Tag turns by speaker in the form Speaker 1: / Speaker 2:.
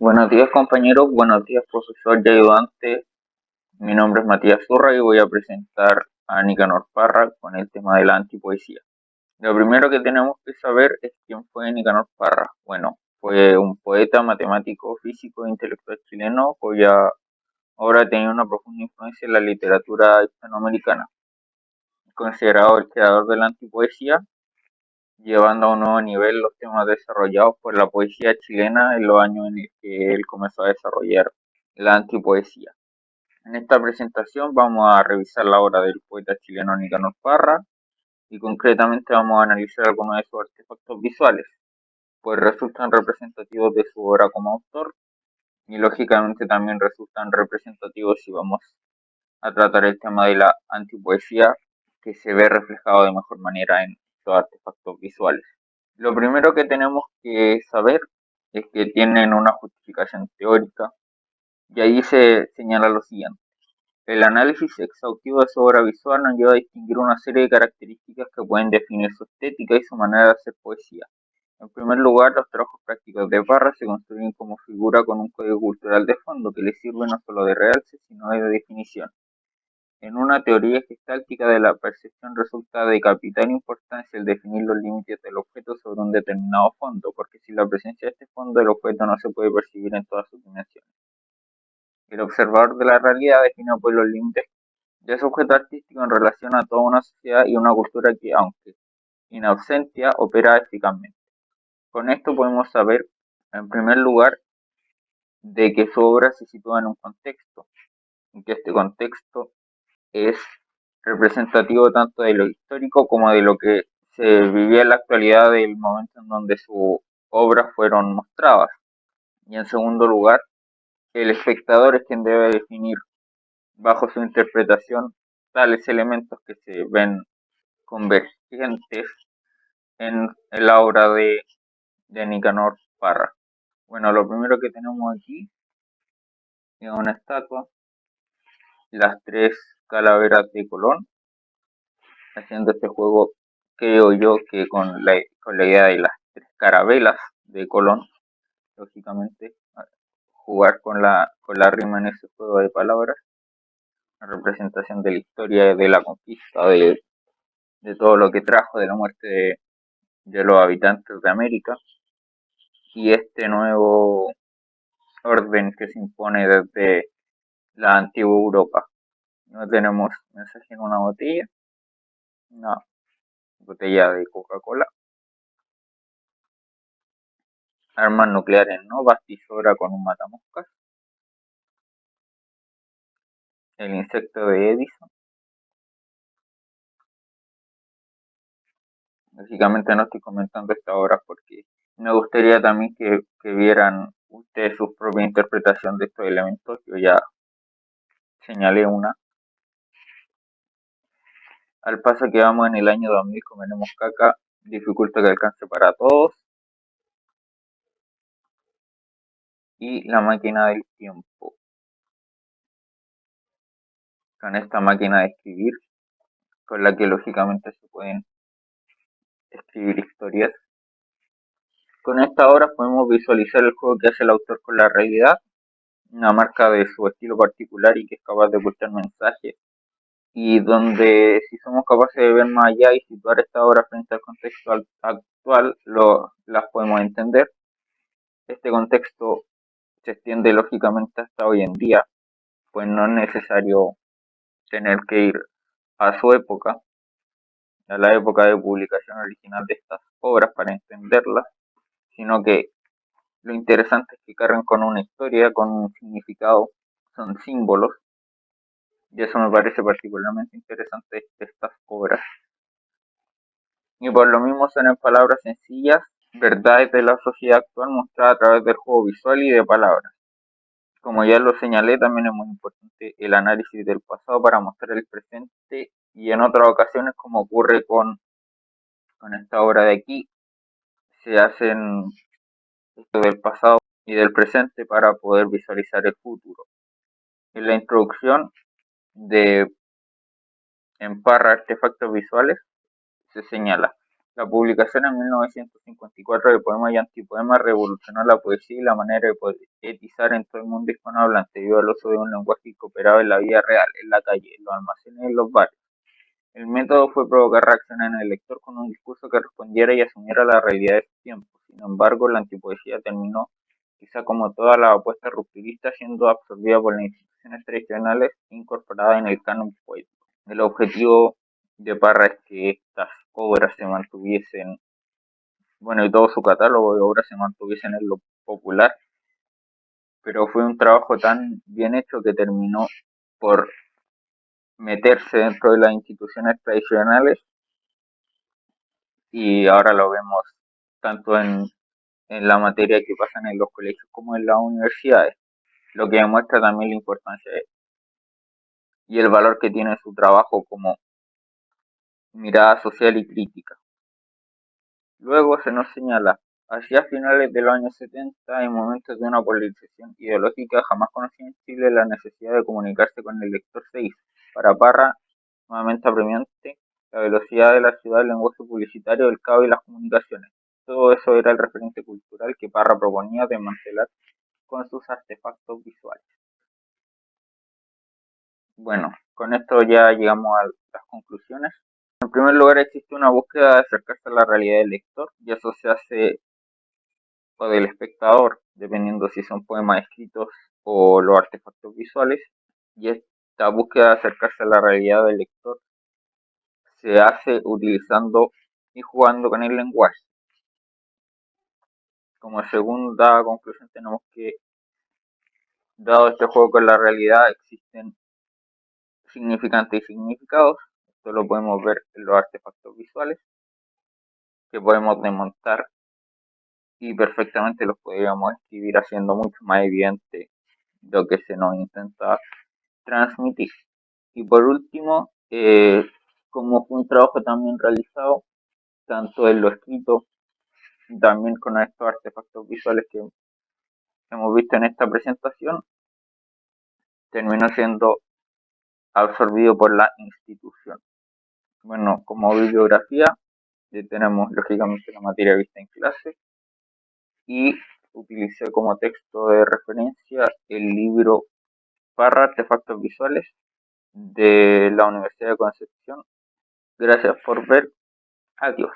Speaker 1: Buenos días compañeros, buenos días profesor y ayudante. Mi nombre es Matías Zurra y voy a presentar a Nicanor Parra con el tema de la antipoesía. Lo primero que tenemos que saber es quién fue Nicanor Parra. Bueno, fue un poeta, matemático, físico e intelectual chileno cuya obra ha tenido una profunda influencia en la literatura hispanoamericana. Considerado el creador de la antipoesía, llevando a un nuevo nivel los temas desarrollados por la poesía chilena en los años en los que él comenzó a desarrollar la antipoesía. En esta presentación vamos a revisar la obra del poeta chileno Nicanor Parra y concretamente vamos a analizar algunos de sus artefactos visuales, pues resultan representativos de su obra como autor y lógicamente también resultan representativos si vamos a tratar el tema de la antipoesía que se ve reflejado de mejor manera en estos artefactos visuales. Lo primero que tenemos que saber es que tienen una justificación teórica y ahí se señala lo siguiente. El análisis exhaustivo de su obra visual nos lleva a distinguir una serie de características que pueden definir su estética y su manera de hacer poesía. En primer lugar, los trabajos prácticos de Parra se construyen como figura con un código cultural de fondo que le sirve no solo de realce, sino de definición. En una teoría gestáltica de la percepción resulta de capital importancia el definir los límites del objeto sobre un determinado fondo, porque sin la presencia de este fondo el objeto no se puede percibir en todas sus dimensiones. El observador de la realidad define pues los límites de su objeto artístico en relación a toda una sociedad y una cultura que, aunque in ausencia, opera eficazmente. Con esto podemos saber, en primer lugar, de que su obra se sitúa en un contexto, y que este contexto es representativo tanto de lo histórico como de lo que se vivía en la actualidad del momento en donde sus obras fueron mostradas. Y en segundo lugar, el espectador es quien debe definir bajo su interpretación tales elementos que se ven convergentes en la obra de Nicanor Parra. Bueno, lo primero que tenemos aquí es una estatua, las tres calaveras de Colón, haciendo este juego, creo yo, que con la idea de las tres carabelas de Colón, lógicamente, jugar con la rima en ese juego de palabras, la representación de la historia de la conquista, de todo lo que trajo, de la muerte de los habitantes de América, y este nuevo orden que se impone desde la antigua Europa. No tenemos mensaje en una botella de Coca-Cola, armas nucleares no, bastidora con un matamoscas, el insecto de Edison. Básicamente no estoy comentando esta obra porque me gustaría también que vieran ustedes su propia interpretación de estos elementos. Yo ya señalé una. Al paso que vamos en el año 2000 comeremos caca, dificulta que alcance para todos. Y la máquina del tiempo. Con esta máquina de escribir, con la que lógicamente se pueden escribir historias. Con esta obra podemos visualizar el juego que hace el autor con la realidad, una marca de su estilo particular y que es capaz de ocultar mensajes, y donde si somos capaces de ver más allá y situar esta obra frente al contexto actual, las podemos entender. Este contexto se extiende lógicamente hasta hoy en día, pues no es necesario tener que ir a su época, a la época de publicación original de estas obras para entenderlas, sino que lo interesante es que cargan con una historia, con un significado, son símbolos, y eso me parece particularmente interesante de estas obras. Y por lo mismo son en palabras sencillas, verdades de la sociedad actual mostradas a través del juego visual y de palabras. Como ya lo señalé, también es muy importante el análisis del pasado para mostrar el presente y en otras ocasiones, como ocurre con esta obra de aquí, se hacen esto del pasado y del presente para poder visualizar el futuro. En la introducción de en Parra Artefactos Visuales se señala: La publicación en 1954 de Poemas y Antipoemas revolucionó la poesía y la manera de poetizar en todo el mundo hispanohablante debido al uso de un lenguaje que operaba en la vida real, en la calle, en los almacenes y en los bares. El método fue provocar reacciones en el lector con un discurso que respondiera y asumiera la realidad de su tiempo. Sin embargo, la antipoesía terminó, quizá como todas las apuestas rupturistas, siendo absorbida por las instituciones tradicionales e incorporada en el canon poético. El objetivo de Parra es que estas obras se mantuviesen, bueno, y todo su catálogo de obras se mantuviesen en lo popular, pero fue un trabajo tan bien hecho que terminó por meterse dentro de las instituciones tradicionales y ahora lo vemos tanto en la materia que pasan en los colegios como en las universidades, lo que demuestra también la importancia y el valor que tiene su trabajo como mirada social y crítica. Luego se nos señala, hacia finales de los años 70, en momentos de una polarización ideológica jamás conocida en Chile, la necesidad de comunicarse con el lector se hizo. Para Parra, nuevamente apremiante, la velocidad de la ciudad, el lenguaje publicitario, el caos y las comunicaciones. Todo eso era el referente cultural que Parra proponía desmantelar con sus artefactos visuales. Bueno, con esto ya llegamos a las conclusiones. En primer lugar, existe una búsqueda de acercarse a la realidad del lector y eso se hace o del espectador, dependiendo si son poemas escritos o los artefactos visuales, y esta búsqueda de acercarse a la realidad del lector se hace utilizando y jugando con el lenguaje. Como segunda conclusión tenemos que, dado este juego con la realidad, existen significantes y significados. Esto lo podemos ver en los artefactos visuales, que podemos desmontar y perfectamente los podríamos escribir haciendo mucho más evidente lo que se nos intenta transmitir. Y por último, como fue un trabajo también realizado, tanto en lo escrito y también con estos artefactos visuales que hemos visto en esta presentación, terminó siendo absorbido por la institución. Bueno, como bibliografía, tenemos lógicamente la materia vista en clase y utilicé como texto de referencia el libro Parra, Artefactos Visuales de la Universidad de Concepción. Gracias por ver. Adiós.